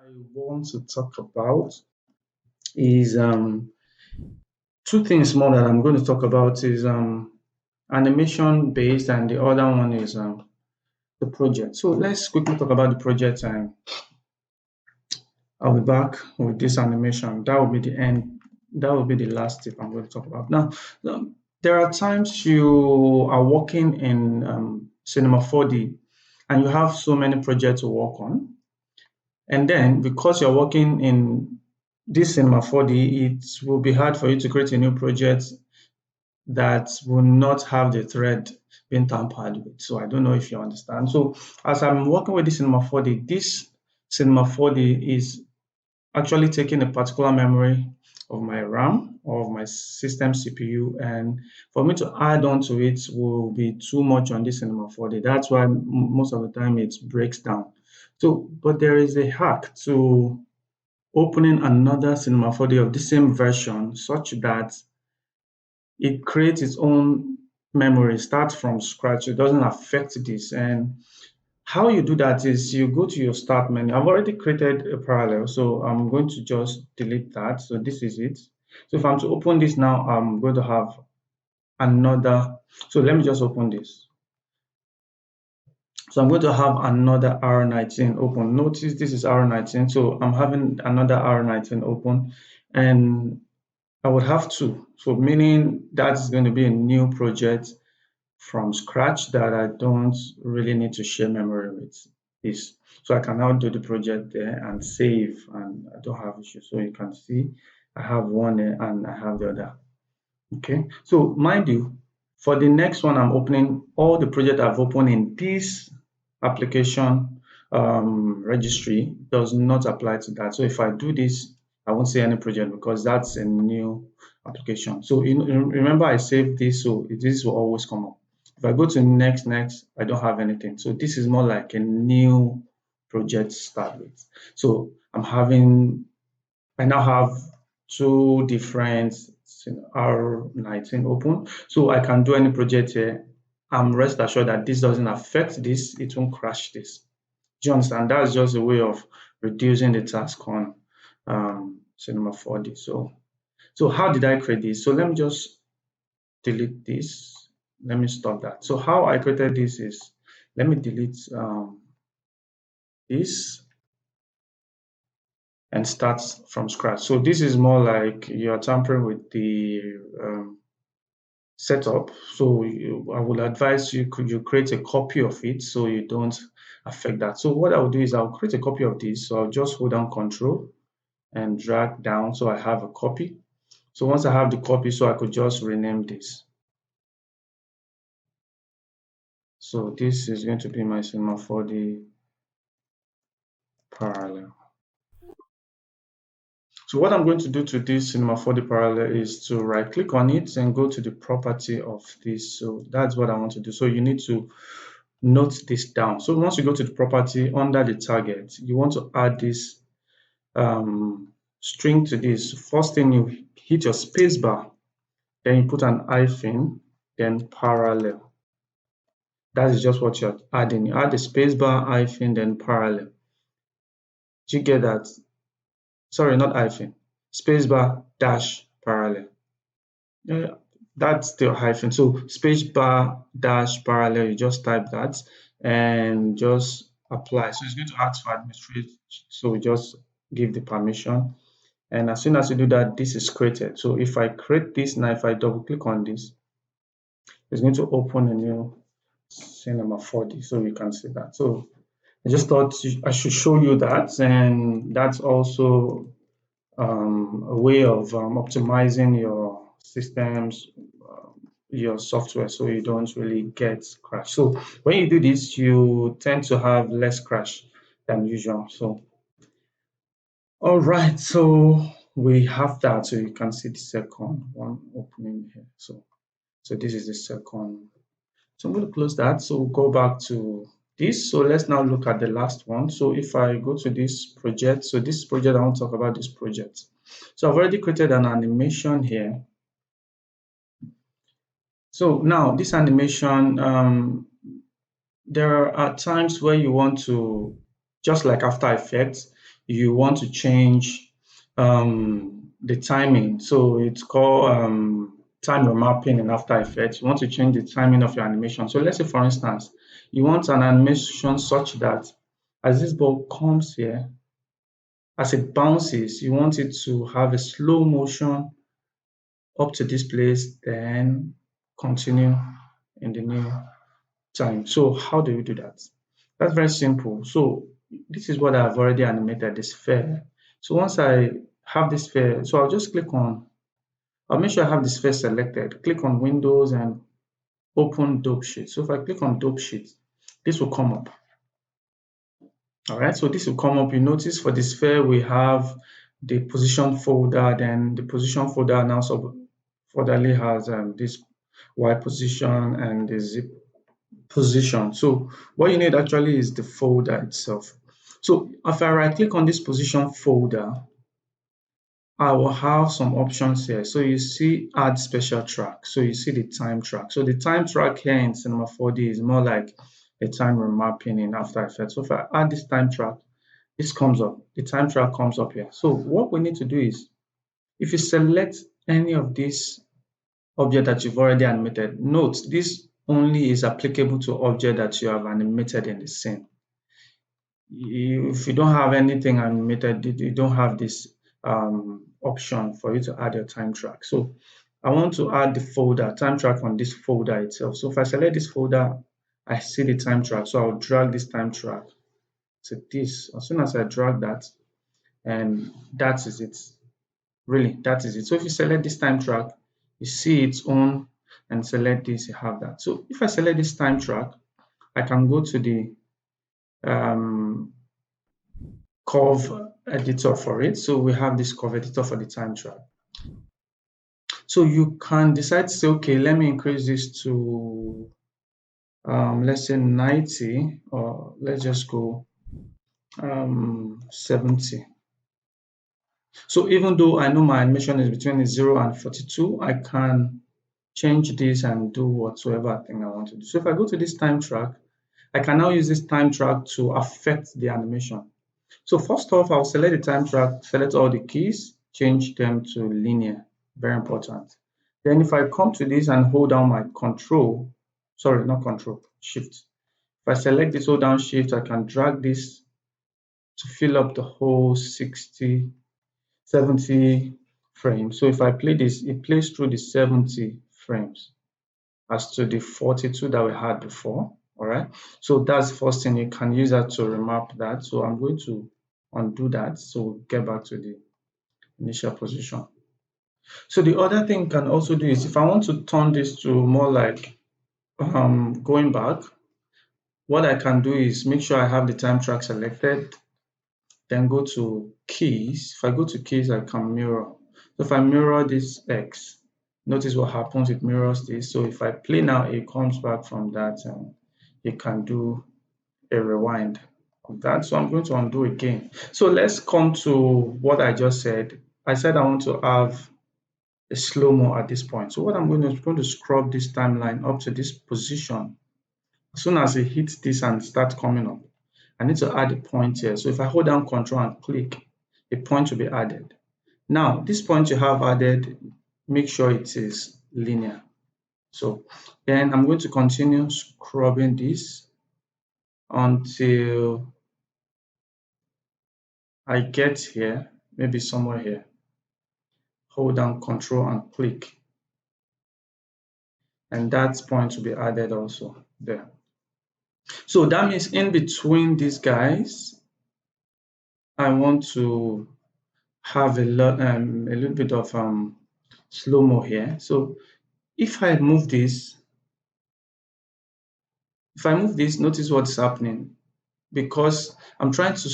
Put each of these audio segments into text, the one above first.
I want to talk about is two things more that I'm going to talk about is animation based and the other one is the project. So let's quickly talk about the project and I'll be back with this animation. That will be the end. That will be the last tip I'm going to talk about. Now, there are times you are working in Cinema 4D and you have so many projects to work on. And then because you're working in this Cinema 4D, it will be hard for you to create a new project that will not have the thread being tampered with. So I don't know if you understand. So as I'm working with this Cinema 4D, this Cinema 4D is actually taking a particular memory of my RAM or of my system CPU, and for me to add on to it will be too much on this Cinema 4D. That's why most of the time it breaks down. So, but there is a hack to opening another Cinema 4D of the same version such that it creates its own memory, starts from scratch. It doesn't affect this. And how you do that is you go to your start menu. I've already created a parallel, so I'm going to just delete that. So this is it. So if I'm to open this now, I'm going to have another. So let me just open this. So I'm going to have another R19 open. Notice this is R19. So I'm having another R19 open and I would have two. So meaning that's going to be a new project from scratch that I don't really need to share memory with this. So I can now do the project there and save and I don't have issues. So you can see I have one and I have the other. Okay, so mind you, for the next one, I'm opening all the project I've opened in this application registry does not apply to that. So if I do this, I won't see any project because that's a new application. So remember I saved this, so this will always come up. If I go to next, I don't have anything. So this is more like a new project to start with. So I now have two different R19 open. So I can do any project here. I'm rest assured that this doesn't affect this, it won't crash this. Do you understand? That's just a way of reducing the task on Cinema 4D. So how did I create this? So let me just delete this. Let me stop that. So how I created this is, let me delete this and start from scratch. So this is more like you're tampering with the setup. So I would advise you create a copy of it so you don't affect that. So what I'll do is I'll create a copy of this. So I'll just hold down Control and drag down so I have a copy. So once I have the copy, so I could just rename this. So this is going to be my Cinema 4D parallel. So what I'm going to do to this Cinema 4D parallel is to right click on it and go to the property of this. So that's what I want to do. So you need to note this down. So once you go to the property under the target, you want to add this string to this. First thing, you hit your space bar, then you put an hyphen, then parallel. That is just what you're adding. You add the space bar, hyphen, then parallel. Do you get that? Sorry, not hyphen. Spacebar dash parallel. Yeah, that's still hyphen. So spacebar dash parallel, you just type that and just apply. So it's going to ask for administrate. So we just give the permission. And as soon as you do that, this is created. So if I create this now, if I double click on this, it's going to open a new Cinema 4D. So you can see that. So I just thought I should show you that, and that's also a way of optimizing your systems, your software, so you don't really get crash. So when you do this, you tend to have less crash than usual. So all right, so we have that. So you can see the second one opening here. So this is the second. So I'm going to close that. So we'll go back to this. So let's now look at the last one. So if I go to this project, so this project, I want to talk about this project. So I've already created an animation here. So now this animation, there are times where you want to, just like After Effects, you want to change the timing. So it's called time remapping in After Effects. You want to change the timing of your animation. So let's say, for instance, you want an animation such that as this ball comes here, as it bounces, you want it to have a slow motion up to this place, then continue in the new time. So how do you do that? That's very simple. So this is what I've already animated, this sphere. So once I have this sphere, so I'll just I'll make sure I have the sphere selected. Click on Windows and open Dope Sheet. So if I click on Dope Sheet, this will come up. All right, so this will come up. You notice for the sphere, we have the position folder, then the position folder now subfolderly has this Y position and the Z position. So what you need actually is the folder itself. So if I right click on this position folder, I will have some options here. So you see add special track. So you see the time track. So the time track here in Cinema 4D is more like a time remapping in After Effects. So if I add this time track, this comes up. The time track comes up here. So what we need to do is, if you select any of these objects that you've already animated, note this only is applicable to objects that you have animated in the scene. If you don't have anything animated, you don't have this option for you to add your time track. So I want to add the folder, time track on this folder itself. So if I select this folder, I see the time track. So I'll drag this time track to this. As soon as I drag that, and that is it. Really, that is it. So if you select this time track, you see its own, and select this, you have that. So if I select this time track, I can go to the curve editor for it. So we have this curve editor for the time track. So you can decide to say, okay, let me increase this to let's say 90, or let's just go 70. So even though I know my animation is between 0 and 42, I can change this and do whatsoever I think I want to do. So if I go to this time track, I can now use this time track to affect the animation. So first off, I'll select the time track, select all the keys, change them to linear, very important. Then if I come to this and hold down my shift. If I select this, hold down shift, I can drag this to fill up the whole 60, 70 frames. So if I play this, it plays through the 70 frames as to the 42 that we had before. All right. So that's the first thing. You can use that to remap that. So I'm going to undo that. So we'll get back to the initial position. So the other thing you can also do is, if I want to turn this to more like going back, what I can do is make sure I have the time track selected, then go to keys. If I go to keys, I can mirror. So if I mirror this X, notice what happens, it mirrors this. So if I play now, it comes back from that, and you can do a rewind of that. So I'm going to undo again. So let's come to what I just said. I said I want to have a slow-mo at this point. So what I'm going to scrub this timeline up to this position. As soon as it hits this and starts coming up, I need to add a point here. So if I hold down Control and click, a point will be added. Now, this point you have added, make sure it is linear. So then I'm going to continue scrubbing this until I get here, maybe somewhere here. Hold down Control and click, and that point will be added also there. So that means in between these guys, I want to have a little bit of slow-mo here. So if I move this, notice what's happening, because I'm trying to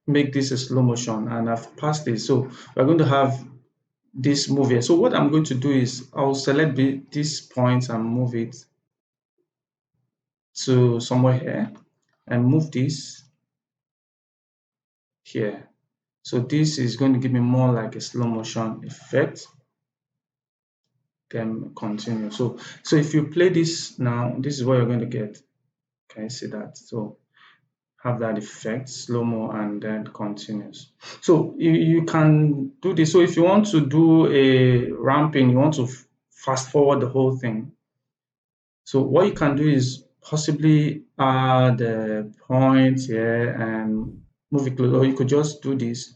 make this a slow motion and I've passed it. So we're going to have this move here. So what I'm going to do is I'll select this point and move it to somewhere here, and move this here. So this is going to give me more like a slow motion effect. Then continue. So if you play this now, this is what you're going to get. Can you see that? So have that effect, slow-mo and then continuous. So you can do this. So if you want to do a ramping, you want to fast forward the whole thing. So what you can do is possibly add a point here and move it close, or you could just do this,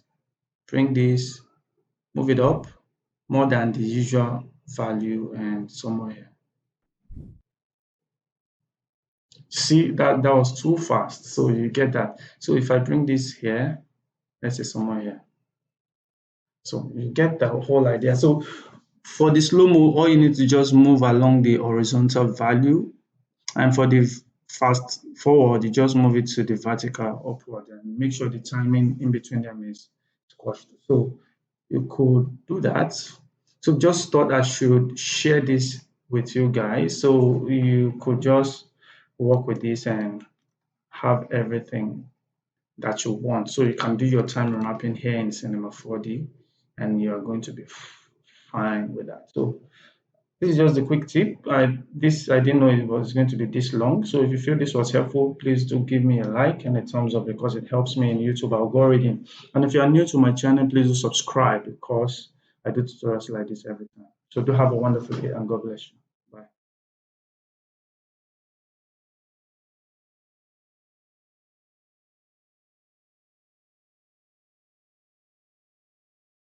bring this, move it up more than the usual value and somewhere here. See that was too fast, so you get that. So if I bring this here, let's say somewhere here. So you get the whole idea. So for the slow-mo, all you need to just move along the horizontal value, and for the fast forward, you just move it to the vertical upward and make sure the timing in between them is squashed. So you could do that. So just thought I should share this with you guys. So you could just work with this and have everything that you want. So you can do your time mapping here in Cinema 4D and you're going to be fine with that. So this is just a quick tip. I didn't know it was going to be this long. So if you feel this was helpful, please do give me a like and a thumbs up because it helps me in YouTube algorithm. And if you are new to my channel, please do subscribe because I do tutorials like this every time. So do have a wonderful day and God bless you.